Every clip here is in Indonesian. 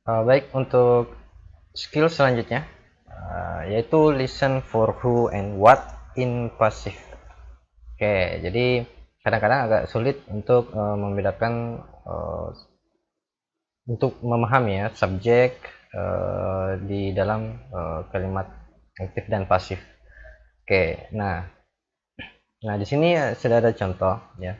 Baik, untuk skill selanjutnya yaitu listen for who and what in passive. Oke, jadi kadang-kadang agak sulit untuk membedakan untuk memahami ya subjek di dalam kalimat aktif dan pasif. Oke, nah di sini sudah ada contoh ya.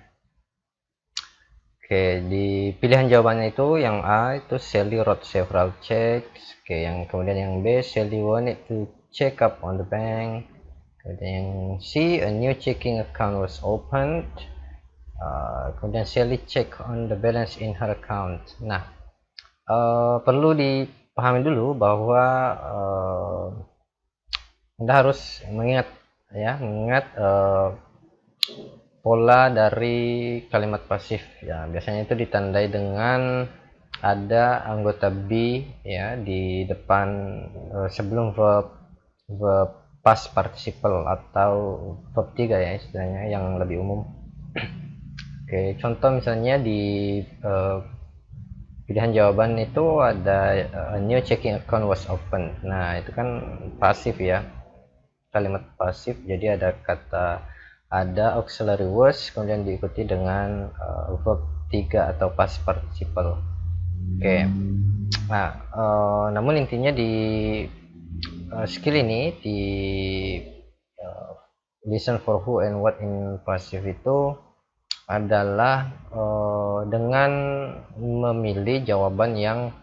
Oke, di pilihan jawabannya itu yang A itu Sally wrote several checks. Oke, yang kemudian yang B Sally wanted to check up on the bank. Kemudian yang C a new checking account was opened. Kemudian Sally check on the balance in her account. Nah, perlu dipahami dulu bahwa Anda harus mengingat pola dari kalimat pasif ya. Biasanya itu ditandai dengan ada anggota be ya di depan sebelum verb past participle atau verb 3 ya istilahnya yang lebih umum. Oke, contoh misalnya di pilihan jawaban itu ada a new checking account was open. Nah, itu kan pasif ya. Kalimat pasif, jadi ada auxiliary words kemudian diikuti dengan verb 3 atau past participle. Oke. Nah, namun intinya di skill ini di listen for who and what in passive itu adalah dengan memilih jawaban yang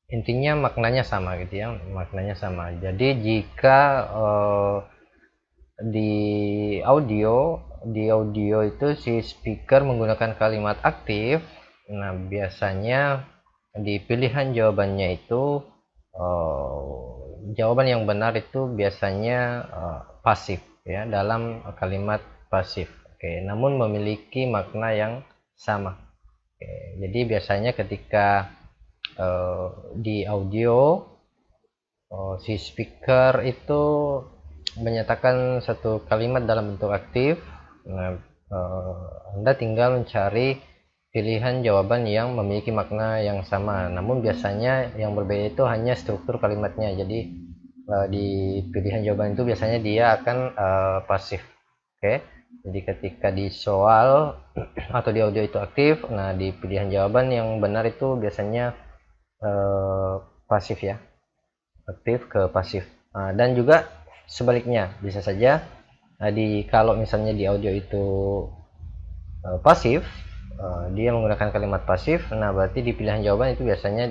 intinya maknanya sama gitu ya, maknanya sama. Jadi jika di audio itu si speaker menggunakan kalimat aktif, nah biasanya di pilihan jawabannya itu jawaban yang benar itu biasanya pasif ya, dalam kalimat pasif. Oke, namun memiliki makna yang sama. Oke, jadi biasanya ketika di audio si speaker itu menyatakan satu kalimat dalam bentuk aktif. Nah, Anda tinggal mencari pilihan jawaban yang memiliki makna yang sama, namun biasanya yang berbeda itu hanya struktur kalimatnya. Jadi di pilihan jawaban itu biasanya dia akan pasif. Oke, jadi ketika di soal atau di audio itu aktif, nah di pilihan jawaban yang benar itu biasanya pasif ya, aktif ke pasif. Dan juga sebaliknya bisa saja kalau misalnya di audio itu pasif, dia menggunakan kalimat pasif, nah berarti di pilihan jawaban itu biasanya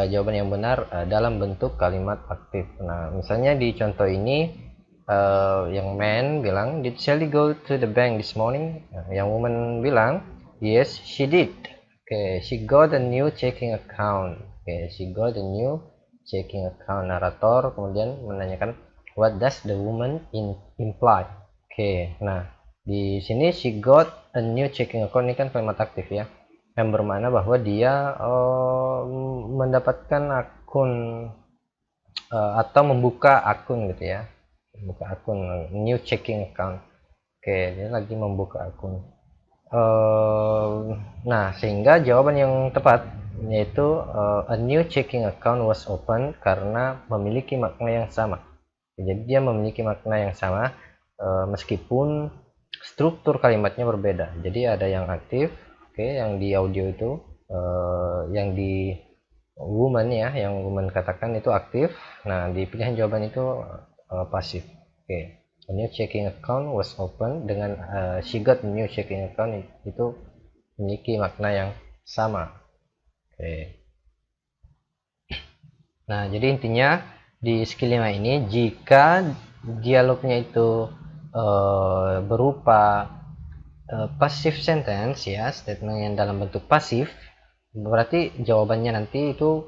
jawaban yang benar dalam bentuk kalimat aktif. Nah misalnya di contoh ini yang man bilang did Sally go to the bank this morning, yang woman bilang yes she did. Okay, she got a new checking account. Okay, she got a new checking account. Narator kemudian menanyakan what does the woman imply. Okay, nah di sini she got a new checking account ini kan kalimat aktif ya, yang bermakna bahwa dia mendapatkan akun atau membuka akun gitu ya, membuka akun, new checking account. Oke, dia lagi membuka akun. Nah, sehingga jawaban yang tepat yaitu a new checking account was open karena memiliki makna yang sama. Jadi dia memiliki makna yang sama meskipun struktur kalimatnya berbeda. Jadi ada yang aktif, oke, yang di audio itu, yang di woman ya, yang woman katakan itu aktif. Nah, di pilihan jawaban itu pasif. Oke, a new checking account was open dengan she got a new checking account itu memiliki makna yang sama. Oke. Nah, jadi intinya di skill 5 ini jika dialognya itu berupa passive sentence ya, statement yang dalam bentuk pasif, berarti jawabannya nanti itu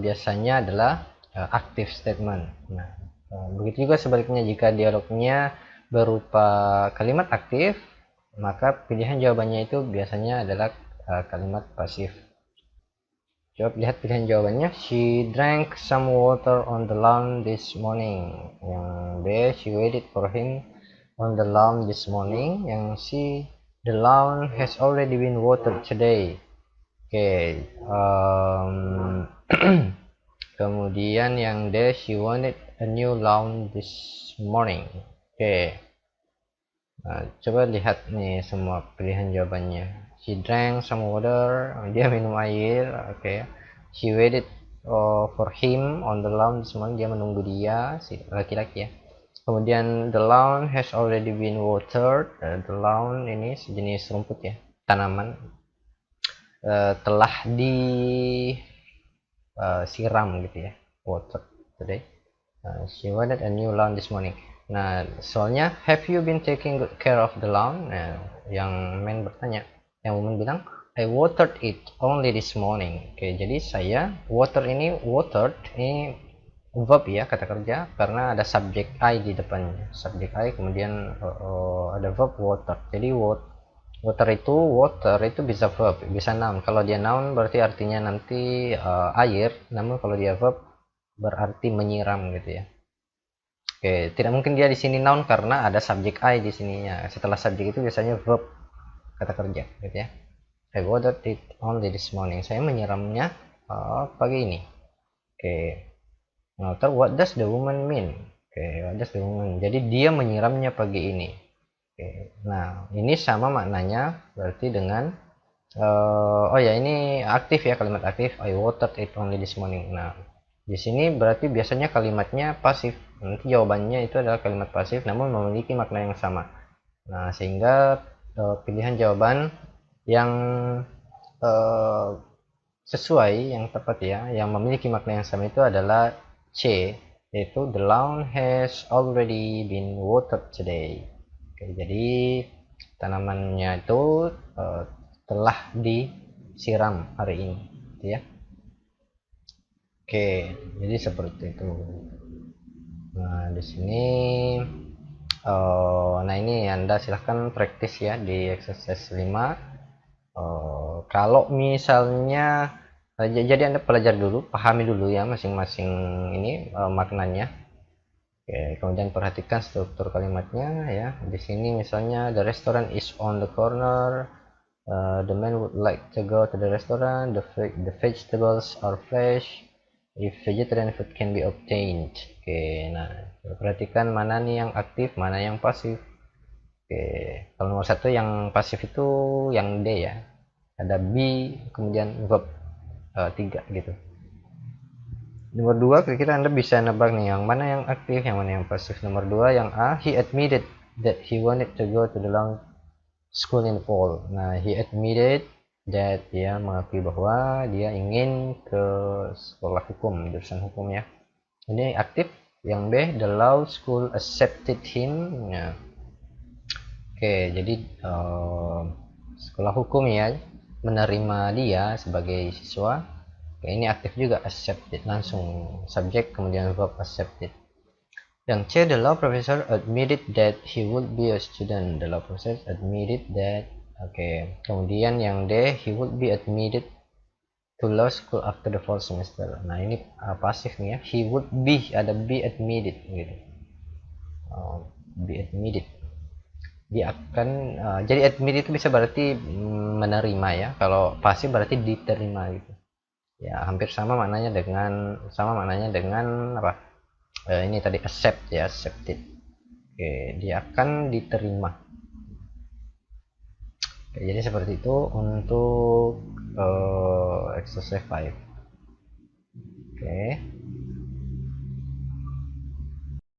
biasanya adalah active statement. Nah, begitu juga sebaliknya jika dialognya berupa kalimat aktif, maka pilihan jawabannya itu biasanya adalah kalimat pasif. Coba lihat pilihan jawabannya. She drank some water on the lawn this morning. Yang B, she waited for him on the lawn this morning. Yang C, the lawn has already been watered today. Oke, kemudian yang D, she wanted a new lawn this morning. Oke, nah, coba lihat nih semua pilihan jawabannya. She drank some water, dia minum air. Oke, she waited for him on the lawn this morning, dia menunggu dia, si laki-laki ya. Kemudian the lawn has already been watered. The lawn ini sejenis rumput ya, tanaman telah disiram gitu ya, water today. She wanted a new lawn this morning. Nah, soalnya have you been taking good care of the lawn? Nah, yang men bertanya, yang woman bilang I watered it only this morning. Oke, jadi saya water ini watered ini verb ya, kata kerja, karena ada subjek I di depannya. Subjek I kemudian ada verb water. Jadi water itu bisa verb, bisa noun. Kalau dia noun berarti artinya nanti air, namun kalau dia verb berarti menyiram gitu ya. Oke, tidak mungkin dia di sini noun karena ada subjek I di sininya. Setelah subjek itu biasanya verb, kata kerja gitu ya. I watered it only this morning. Saya menyiramnya pagi ini. Oke. Nah, what does the woman mean? Oke, what does the woman? Jadi dia menyiramnya pagi ini. Oke. Nah, ini sama maknanya berarti dengan oh ya, ini aktif ya, kalimat aktif. I watered it only this morning. Nah, di sini berarti biasanya kalimatnya pasif. Nanti jawabannya itu adalah kalimat pasif namun memiliki makna yang sama. Nah, sehingga pilihan jawaban yang sesuai, yang tepat ya, yang memiliki makna yang sama itu adalah C, yaitu the lawn has already been watered today. Oke, jadi tanamannya itu telah disiram hari ini, gitu ya. Oke, jadi seperti itu. Nah, di sini nah ini Anda silahkan praktis ya di exercise 5. Kalau misalnya jadi Anda pelajari dulu, pahami dulu ya masing-masing ini maknanya. Oke, kemudian perhatikan struktur kalimatnya ya. Di sini misalnya the restaurant is on the corner. The man would like to go to the restaurant. The vegetables are fresh. If vegetarian food can be obtained. Oke, nah perhatikan mana nih yang aktif, mana yang pasif. Oke, kalau nomor satu yang pasif itu yang D ya. Ada be, kemudian verb 3 gitu. Nomor 2 kira-kira Anda bisa nebak nih yang mana yang aktif, yang mana yang pasif. Nomor 2 yang A, he admitted that he wanted to go to the long school in the fall. Nah, he admitted that, dia mengakui bahwa dia ingin ke sekolah hukum, jurusan hukum ya. Ini aktif. Yang B, the law school accepted him. Nah, oke, jadi sekolah hukum ya menerima dia sebagai siswa. Oke, ini aktif juga, accepted, langsung subjek kemudian verb accepted. Yang C, the law professor admitted that he would be a student. The law professor admitted that. Oke, kemudian yang D, he would be admitted to law school after the fall semester. Nah, ini pasif nih ya. He would be, ada be admitted gitu. Be admitted. Dia akan jadi admit itu bisa berarti menerima ya. Kalau pasif berarti diterima gitu. Ya, hampir sama maknanya dengan apa? Ini tadi accept ya, accepted. Oke, dia akan diterima. Oke, jadi seperti itu untuk exercise 5.